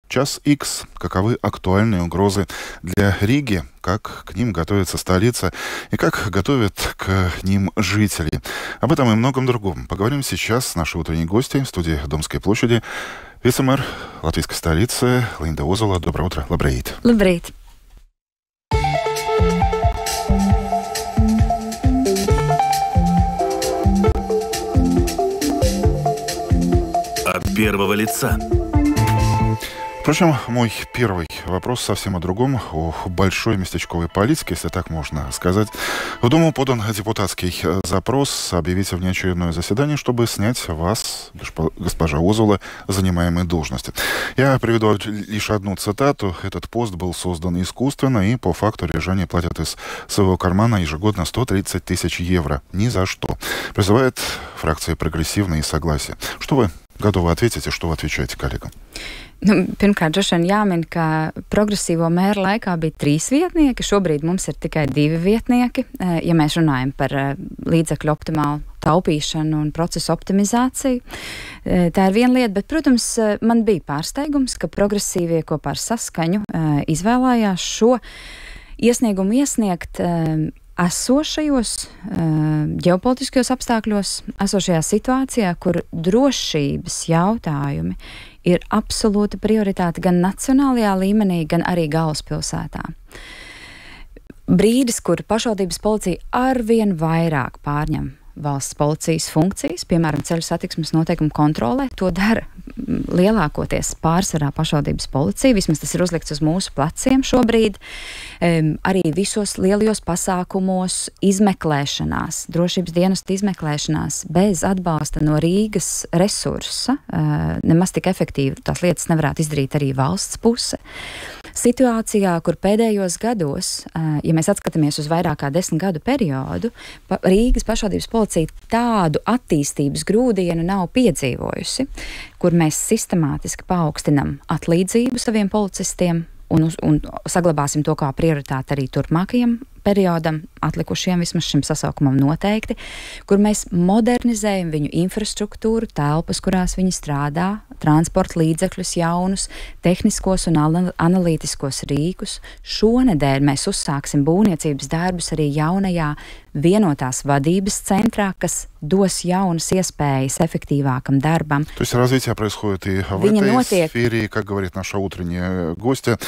Час Х. Каковы актуальные угрозы для Риги, как к ним готовится столица и как готовят к ним жители. Об этом и многом другом поговорим сейчас с нашей утренней гостьей в студии Домской площади. Вице-мэр латвийской столицы Линда Озола. Доброе утро. Лабрейт. Лабрейт. От первого лица. Впрочем, мой первый вопрос совсем о другом, о большой местечковой политике, если так можно сказать. В Думу подан депутатский запрос объявить внеочередное заседание, чтобы снять вас, госпожа Озола, занимаемой должности. Я приведу лишь одну цитату. Этот пост был создан искусственно, и по факту рижане платят из своего кармана ежегодно 130 тысяч евро. Ни за что. Призывает фракция «Прогрессивное» и «Согласие». Что вы готовы ответить и что вы отвечаете коллегам? Pirmkārt, droši vien jāmin, ka progresīvo mēra laikā bija 3 vietnieki, šobrīd mums ir tikai 2 vietnieki, ja mēs runājam par līdzekļu optimālu taupīšanu un procesu optimizāciju. Tā ir viena lieta, bet, protams, man bija pārsteigums, ka progresīvie kopā ar Saskaņu izvēlējās šo iesniegumu iesniegt esošajos ģeopolitiskajos apstākļos, esošajā situācijā, kur drošības jautājumi ir absolūta prioritāte gan nacionālajā līmenī, gan arī galvaspilsētā. Brīdis, kur pašvaldības policija arvien vairāk pārņem valsts policijas funkcijas, piemēram, ceļu satiksmes noteikumu kontrolē, to dara lielākoties pārsvarā pašvaldības policija, vismaz tas ir uzlikts uz mūsu pleciem šobrīd, arī visos lielajos pasākumos, izmeklēšanās, drošības dienestu izmeklēšanās bez atbalsta no Rīgas resursa, nemaz tik efektīvi tās lietas nevarētu izdarīt arī valsts puse. Situācijā, kur pēdējos gados, ja mēs atskatāmies uz vairāk kā 10 gadu periodu, Rīgas pašvaldības policija tādu attīstības grūdienu nav piedzīvojusi, kur mēs sistemātiski paaugstinam atlīdzību saviem policistiem un saglabāsim to kā prioritāti arī turpmākajam periodam, atlikušiem vismaz šim sasaukumam noteikti, kur mēs modernizējam viņu infrastruktūru, telpas, kurās viņi strādā, transporta līdzekļus jaunus, tehniskos un analītiskos rīkus. Šonedēļ mēs uzsāksim būvniecības darbus arī jaunajā vienotās vadības centrā, kas dos jaunas iespējas эффективакам дarbam. То есть развитие происходит и в этой сфере, как говорит наша утренняя гостья.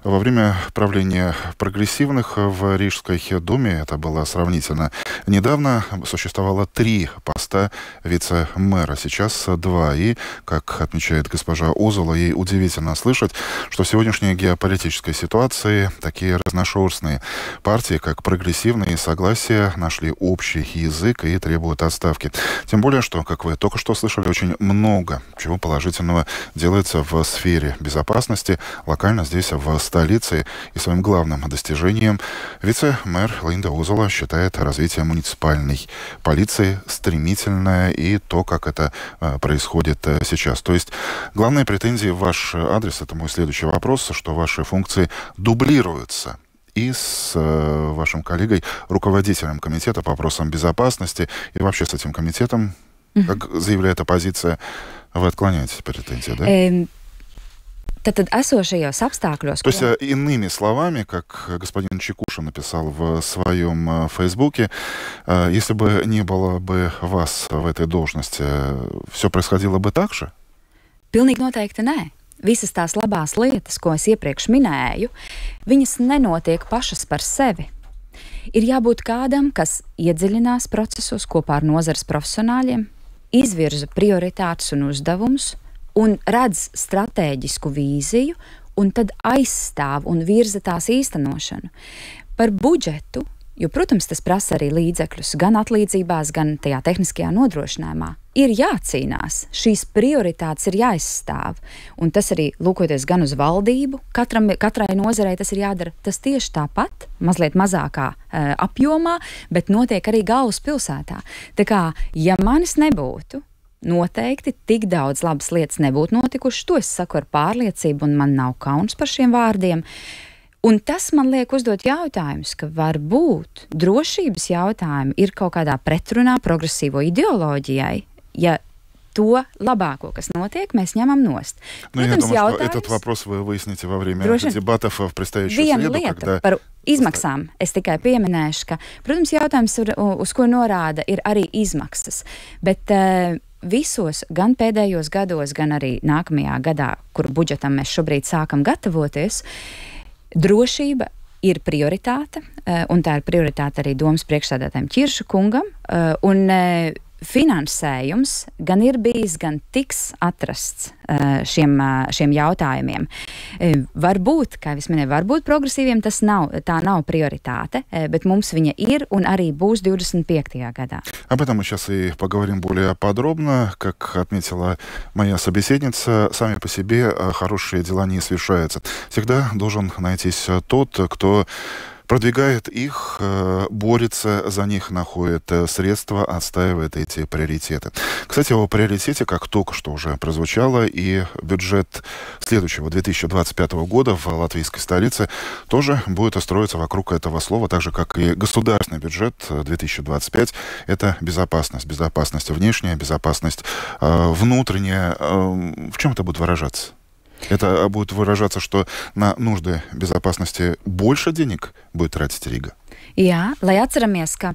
Во время правления прогрессивных в Рижской Думе, это было сравнительно недавно, существовало 3 поста вице-мэра, сейчас 2. И, как отмечает госпожа Озола, ей удивительно слышать, что в сегодняшней геополитической ситуации такие разношерстные партии, как прогрессивные и Согласие, нашли общий язык и требуют отставки. Тем более, что, как вы только что слышали, очень много чего положительного делается в сфере безопасности, локально здесь, в столице. И своим главным достижением вице-мэр Линда Озола считает развитие муниципальной полиции стремительное и то, как это происходит сейчас. То есть главные претензии в ваш адрес, это мой следующий вопрос, что ваши функции дублируются и с вашим коллегой, руководителем комитета по вопросам безопасности, и вообще с этим комитетом, как заявляет оппозиция, вы отклоняете претензии, да? Tad esošajos apstākļos. То есть, иными словами, как господин Чекушин написал в своем Фейсбуке, если бы не было бы вас в этой должности, все происходило бы так же? Pilnīgi noteikti nē. Visas tās labās lietas, ko es iepriekš minēju, viņas nenotiek pašas par sevi. Ir jābūt kādam, kas iedziļinās procesos kopā ar nozares profesionāļiem, izvirza prioritātes un uzdevumus, un redz stratēģisku vīziju, un tad aizstāv un virza tās īstenošanu. Par budžetu, jo, protams, tas prasa arī līdzekļus, gan atlīdzībās, gan tajā tehniskajā nodrošinājumā, ir jācīnās. Šīs prioritātes ir jāizstāv, un tas arī, lūkoties gan uz valdību, katrai nozarei tas ir jādara. Tas tieši tāpat, mazliet mazākā apjomā, bet notiek arī galvaspilsētā. Tā kā, ja manis nebūtu, noteikti tik daudz labas lietas nebūtu notikušas. To es saku ar pārliecību, un man nav kauns par šiem vārdiem. Un tas man liek uzdot jautājumus, ka varbūt drošības jautājumi ir kaut kādā pretrunā progresīvo ideoloģijai, ja то labāko, kas notiek, mēs ņemam nost. Ну, я думаю, что этот вопрос вы выясните во время дебатов в предстоящую среду, когда... Par izmaksām es tikai pieminēšu, ka, protams, jautājums, uz ko norāda, ir arī izmaksas. Bet visos, gan pēdējos gados, gan arī nākamajā gadā, kuru budžetam mēs šobrīd sākam gatavoties, drošība ir prioritāte, un tā ir prioritāte arī domas priekšsēdētājiem Ķirša kungam, un finansējums gan ir bijis, gan tiks atrasts šiem jautājumiem. Varbūt, kā es minēju, varbūt progresīviem tā nav prioritāte, bet mums viņa ir un arī būs 25. gadā. Об этом мы сейчас и поговорим более подробно. Как отметила моя собеседница, сами по себе хорошие дела не совершаются. Всегда должен найтись тот, кто продвигает их, борется за них, находит средства, отстаивает эти приоритеты. Кстати, о приоритете, как только что уже прозвучало, и бюджет следующего 2025 года в латвийской столице тоже будет строиться вокруг этого слова, так же, как и государственный бюджет 2025. Это безопасность. Безопасность внешняя, безопасность внутренняя. В чем это будет выражаться? Это будет выражаться, что на нужды безопасности больше денег будет tratīt Rīga? Jā, lai atceramies, ka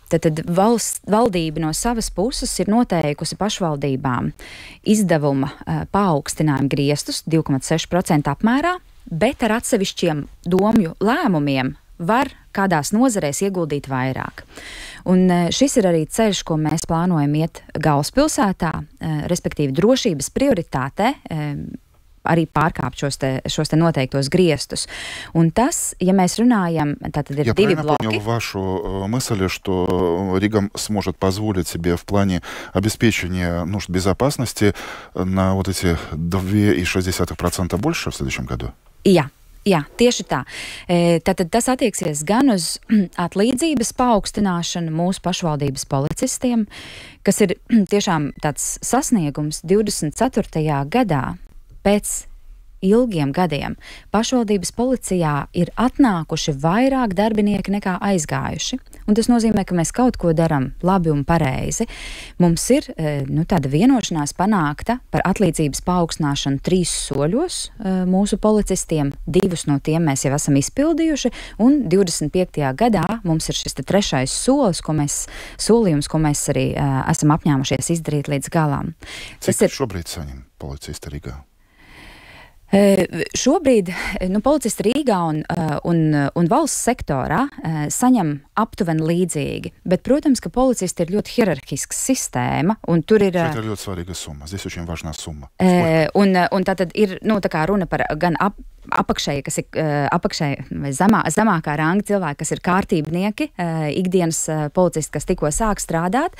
tad valdība no savas puses ir noteikusi pašvaldībām izdevuma paaugstinājumu griestus 2,6% apmērā, bet ar atsevišķiem domju lēmumiem var kādās nozarēs ieguldīt vairāk. Un šis ir arī ceļš, ko mēs plānojam iet galvaspilsētā, respektīvi drošības prioritātē, arī pārkāpt šos te noteiktos griestus. Un tas, ja mēs runājam, tātad ir divi bloки. Я понял вашу мысль, что Рига сможет позволить себе в плане обеспечения нужд безопасности на вот эти 2,6% больше в следующем году? Jā, tieši tā. Tātad tas attieksies gan uz atlīdzības paaugstināšanu mūsu pašvaldības policistiem, kas ir tiešām tāds sasniegums 24. gadā. Pēc ilgiem gadiem pašvaldības policijā ir atnākuši vairāk darbinieki nekā aizgājuši. Un tas nozīmē, ka mēs kaut ko darām labi un pareizi. Mums ir tāda vienošanās panākta par atlīdzības paaugstināšanu 3 soļos mūsu policistiem. 2 no tiem mēs jau esam izpildījuši, un 25. gadā mums ir šis 3. solījums, ko mēs arī esam apņēmušies izdarīt līdz galam. Cik šobrīd saņem policisti Rīgā? Šobrīd policisti Rīgā un valsts sektorā saņem aptuveni līdzīgi, bet, protams, ka policisti ir ļoti hierarhisks sistēma, un tur ir... Это ļoti svarīga summa, здесь очень важна summa. Un tātad ir, tā kā runa par gan apakšēji, kas ir apakšēji vai zemākā ranga cilvēki, kas ir kārtībnieki, ikdienas policisti, kas tikko sāk strādāt,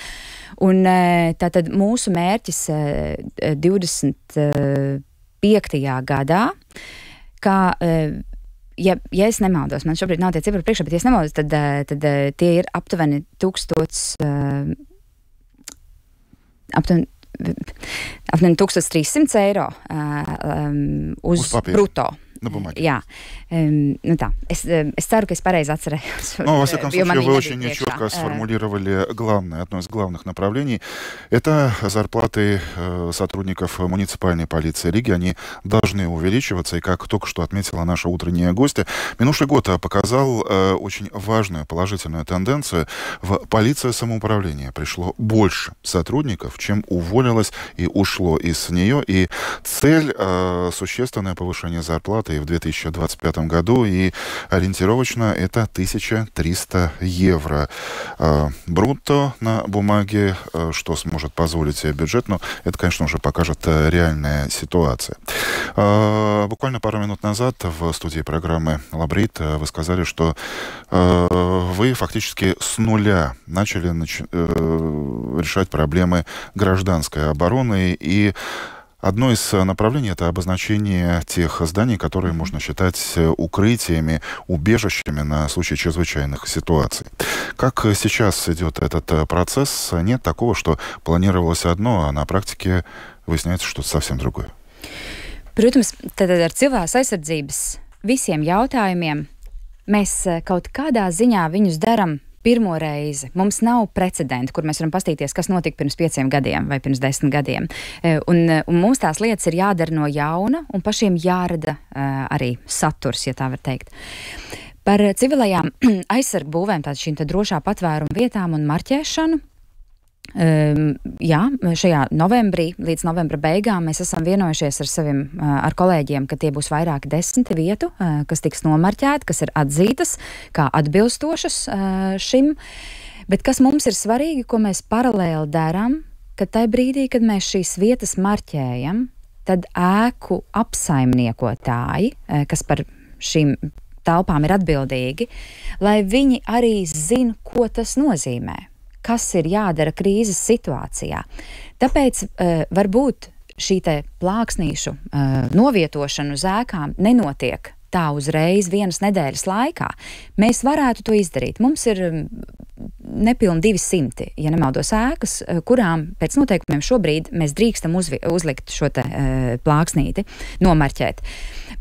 un tātad mūsu mērķis 25. gadā, kā, ja es nemaldos, man šobrīd nav tie cipari priekšā, bet ja es nemaldos, tad tie ir aptuveni 1300 eiro uz bruto. Jā, tā. Es ceru, ka es pareizi atcerējos. Но, во всяком случае, вы очень четко сформулировали одно из главных направлений. Это зарплаты сотрудников муниципальной полиции Риги. Они должны увеличиваться. И как только что отметила наша утренняя гостья, минувший год показал очень важную положительную тенденцию. В полицию самоуправления пришло больше сотрудников, чем уволилось и ушло из нее. И цель существенное повышение зарплаты и в 2025 году, и ориентировочно это 1300 евро брутто на бумаге, что сможет позволить бюджет, но это, конечно, уже покажет реальная ситуация. Буквально пару минут назад в студии программы «Лабрит» вы сказали, что вы фактически с нуля начали решать проблемы гражданской обороны, и одно из направлений – это обозначение тех зданий, которые можно считать укрытиями, убежищами на случай чрезвычайных ситуаций. Как сейчас идет этот процесс? Нет такого, что планировалось одно, а на практике выясняется что-то совсем другое. Protams, tad ar civilās aizsardzības visiem jautājumiem mēs kaut kādā ziņā viņus daram pirmo reizi. Mums nav precedenta, kur mēs varam pastīties, kas notika pirms 5 gadiem vai pirms 10 gadiem. Un mums tās lietas ir jādara no jauna un pašiem jārada arī saturs, ja tā var teikt. Par civilajām aizsargu būvēm, tātad šīm drošā patvēruma vietām un marķēšanu. Jā, šajā novembrī, līdz novembra beigām mēs esam vienojušies ar kolēģiem, ka tie būs vairāki 10 vietu, kas tiks nomarķēti, kas ir atzītas kā atbilstošas šim. Bet kas mums ir svarīgi, ko mēs paralēli darām, ka tai brīdī, kad mēs šīs vietas marķējam, tad ēku apsaimniekotāji, kas par šīm telpām ir atbildīgi, lai viņi arī zina, ko tas nozīmē. Kas ir jādara krīzes situācijā. Tāpēc varbūt šī te plāksnīšu novietošana uz ēkām nenotiek tā uzreiz vienas nedēļas laikā. Mēs varētu to izdarīt. Mums ir nepilni 200, ja nemaldos, ēkas, kurām pēc noteikumiem šobrīd mēs drīkstam uzlikt šo te plāksnīti, nomarķēt.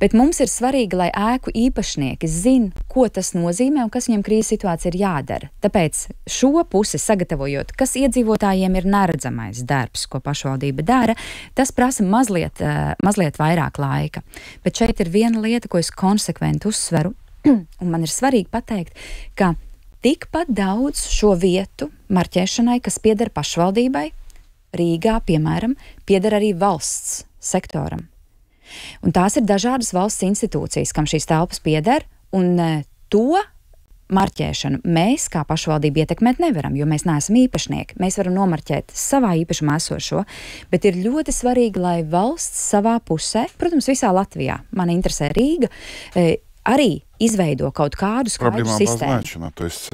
Bet mums ir svarīgi, lai ēku īpašnieki zina, ko tas nozīmē un kas viņam krīzes situācija ir jādara. Tāpēc šo pusi sagatavojot, kas iedzīvotājiem ir neredzamais darbs, ko pašvaldība dara, tas prasa mazliet vairāk laika. Bet šeit ir viena lieta, ko es konsekventi uzsveru, un man ir svarīgi pateikt, ka tikpat daudz šo vietu marķēšanai, kas pieder pašvaldībai, Rīgā, piemēram, pieder arī valsts sektoram. Un tās ir dažādas valsts institūcijas, kam šīs telpas pieder, un to marķēšanu mēs kā pašvaldība ietekmēt nevaram, jo mēs neesam īpašnieki. Mēs varam nomarķēt savā īpašumā esošo, bet ir ļoti svarīgi, lai valsts savā pusē, protams, visā Latvijā, man interesē Rīga, arī izveido kaut kādu skaidru систему. То есть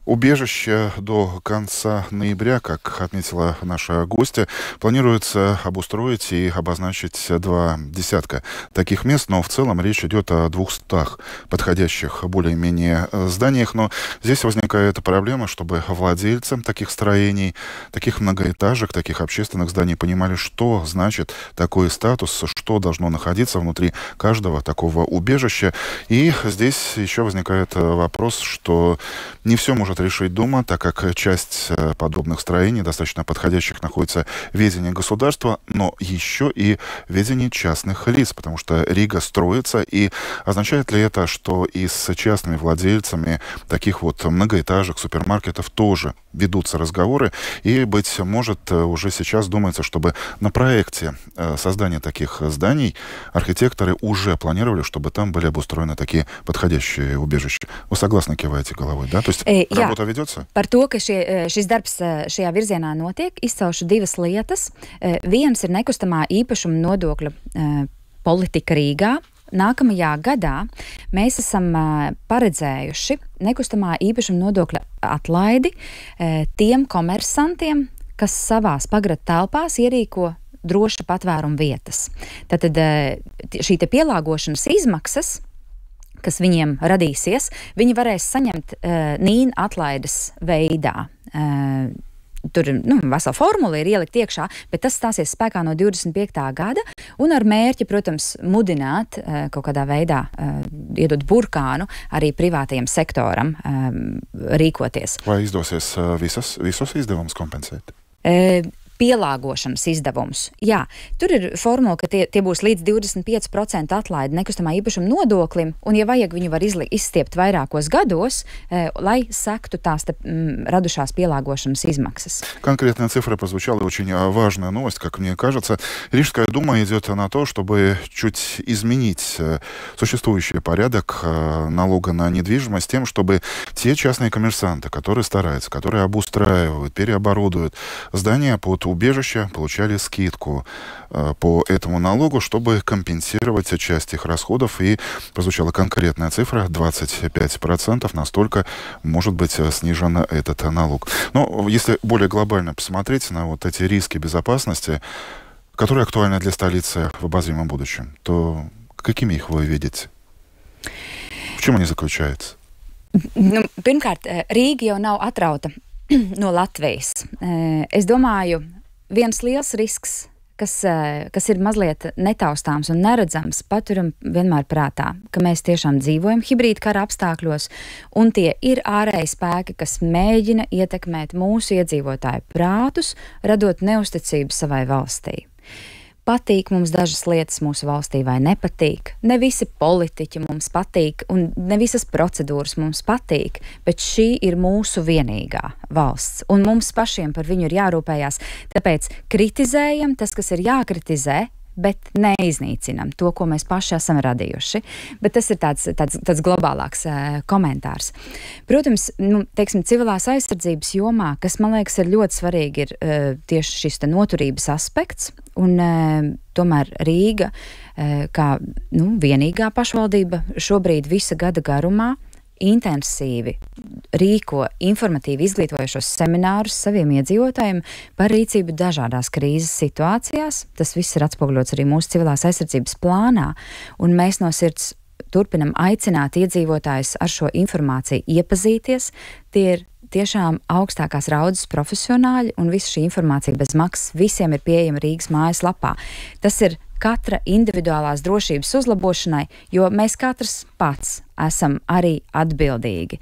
убежище до конца ноября, как отметила наша гостья, планируется обустроить и обозначить 20 таких мест, но в целом речь идет о 200 подходящих более-менее зданиях. Но здесь возникает проблема, чтобы владельцы таких строений, таких многоэтажек, таких общественных зданий понимали, что значит такой статус, что должно находиться внутри каждого такого убежища. И здесь еще возникает вопрос, что не все может решить Дума, так как часть подобных строений, достаточно подходящих, находится в ведении государства, но еще и в ведении частных лиц, потому что Рига строится, и означает ли это, что и с частными владельцами таких вот многоэтажек, супермаркетов тоже ведутся разговоры, и, быть может, уже сейчас думается, чтобы на проекте создания таких зданий архитекторы уже планировали, чтобы там были обустроены такие подходящие убежища. Вы согласны, киваете головой, да? То есть работа ведется? Par to, ka šis darbs šajā virzienā notiek, izcelšu divas lietas. Viens ir nekustamā īpašuma nodokļa politika Rīgā. Nākamajā gadā mēs esam paredzējuši nekustamā īpašuma nodokļa atlaidi tiem komersantiem, kas savās pagrata telpās ierīko droša patvēruma vietas. Tātad šī te pielāgošanas izmaksas, kas viņiem radīsies, viņi varēs saņemt NIN atlaides veidā. Tur vesela formula ir ielikt iekšā, bet tas stāsies spēkā no 25. gada un ar mērķi, protams, mudināt kaut kādā veidā, iedot burkānu arī privātajam sektoram rīkoties. Vai izdosies visus izdevumus kompensēt? Pielāgošanas izdevums. Jā, tur ir formula, ka tie būs līdz 25% atlaidi nekustamā īpašuma nodoklim, un, ja vajag, viņu var izstiept vairākos gados, lai sektu tās радушās pielāgošanas измаксис. Конкретная цифра прозвучала, очень важная новость, как мне кажется. Рижская дума идет на то, чтобы чуть изменить существующий порядок налога на недвижимость тем, чтобы те частные коммерсанты, которые стараются, которые обустраивают, переоборудуют здания под убежища, получали скидку по этому налогу, чтобы компенсировать часть их расходов. И прозвучала конкретная цифра, 25%, настолько может быть снижен этот налог. Но если более глобально посмотреть на вот эти риски безопасности, которые актуальны для столицы в обозримом будущем, то какими их вы видите? В чем они заключаются? Pirmkārt, Rīga jau nav atrauta no Latvijas. Es domāju, viens liels risks, kas ir mazliet netaustāms un neredzams, paturam vienmēr prātā, ka mēs tiešām dzīvojam hibrīda kara apstākļos, un tie ir ārēji spēki, kas mēģina ietekmēt mūsu iedzīvotāju prātus, radot neusticību savai valstī. Patīk mums dažas lietas mūsu valstī vai nepatīk. Ne visi politiķi mums patīk un ne visas procedūras mums patīk, bet šī ir mūsu vienīgā valsts un mums pašiem par viņu ir jārūpējās. Tāpēc kritizējam tas, kas ir jākritizē, bet neiznīcinam to, ko mēs paši esam radījuši. Bet tas ir tāds globālāks komentārs. Protams, teiksim, civilās aizsardzības jomā, kas, man liekas, ir ļoti svarīgi, ir tieši šis noturības aspekts. Un tomēr Rīga, kā vienīgā pašvaldība, šobrīd visa gada garumā intensīvi rīko informatīvi izglītojošos seminārus saviem iedzīvotājiem par rīcību dažādās krīzes situācijās. Tas viss ir atspoguļots arī mūsu civilās aizsardzības plānā, un mēs no sirds turpinam aicināt iedzīvotājus ar šo informāciju iepazīties. Tie ir tiešām augstākās raudzes profesionāļi, un visa šī informācija bez maksas visiem ir pieejama Rīgas mājaslapā. Tas ir katra individuālās drošības uzlabošanai, jo mēs katrs pats esam arī atbildīgi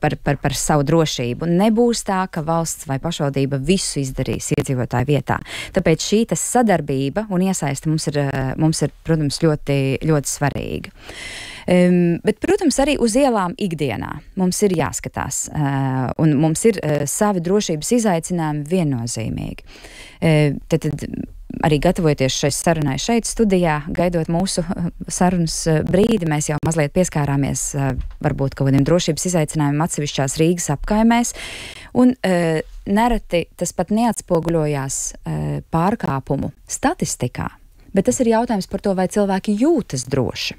par savu drošību. Nebūs tā, ka valsts vai pašvaldība visu izdarīs iedzīvotāju vietā. Tāpēc šī sadarbība un iesaiste mums ir, protams, ļoti, ļoti svarīga. Bet, protams, arī uz ielām ikdienā mums ir jāskatās, un mums ir savi drošības izaicinājumi viennozīmīgi. Tad arī gatavojoties šai sarunai šeit studijā, gaidot mūsu sarunas brīdi, mēs jau mazliet pieskārāmies varbūt kaut kādiem drošības izaicinājumiem atsevišķās Rīgas apkaimēs, un nereti tas pat neatspoguļojās pārkāpumu statistikā. Bet tas ir jautājums par to, vai cilvēki jūtas droši.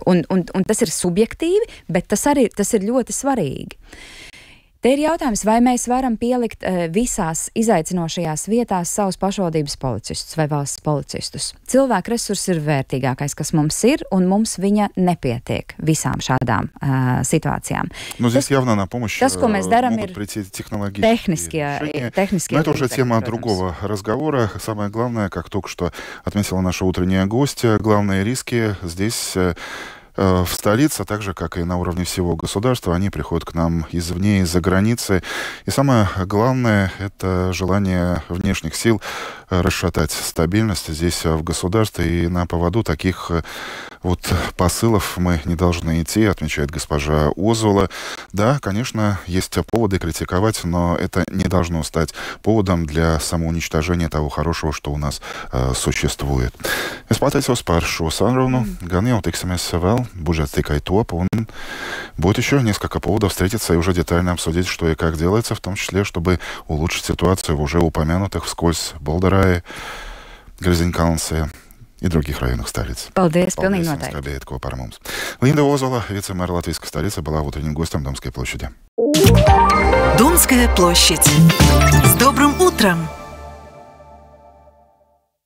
Un tas ir subjektīvi, bet tas ir ļoti svarīgi. Te ir jautājums, vai mēs varam pielikt visās izaicinošajās vietās savus pašvaldības policistus vai valsts policistus. Cilvēku resursi ir vērtīgākais, kas mums ir, un mums viņa nepietiek visām šādām situācijām. Здесь явно на помощь могут прийти технологические решения. Но это уже тема другого разговора. Самое главное, как только что отметила наша утренняя гостья, главные риски здесь в столице, так же, как и на уровне всего государства, они приходят к нам извне, из-за границы. И самое главное — это желание внешних сил расшатать стабильность здесь в государстве. И на поводу таких вот посылов мы не должны идти, отмечает госпожа Озола. Да, конечно, есть поводы критиковать, но это не должно стать поводом для самоуничтожения того хорошего, что у нас существует. Es pateicos par šo sarunu, gan jau tiksimies vēl, budžets tikai top, un будет еще несколько поводов встретиться и уже детально обсудить, что и как делается, в том числе, чтобы улучшить ситуацию в уже упомянутых вскользь Болдерае, Гризенкалнсе и других районах столицы. Paldies, pilnīgi noteikti. Paldies, kopā ar mums. Linda Ozola, vicemēra Латвийской столицы, была утренним гостем Домской площади. Домская площадь. С добрым утром!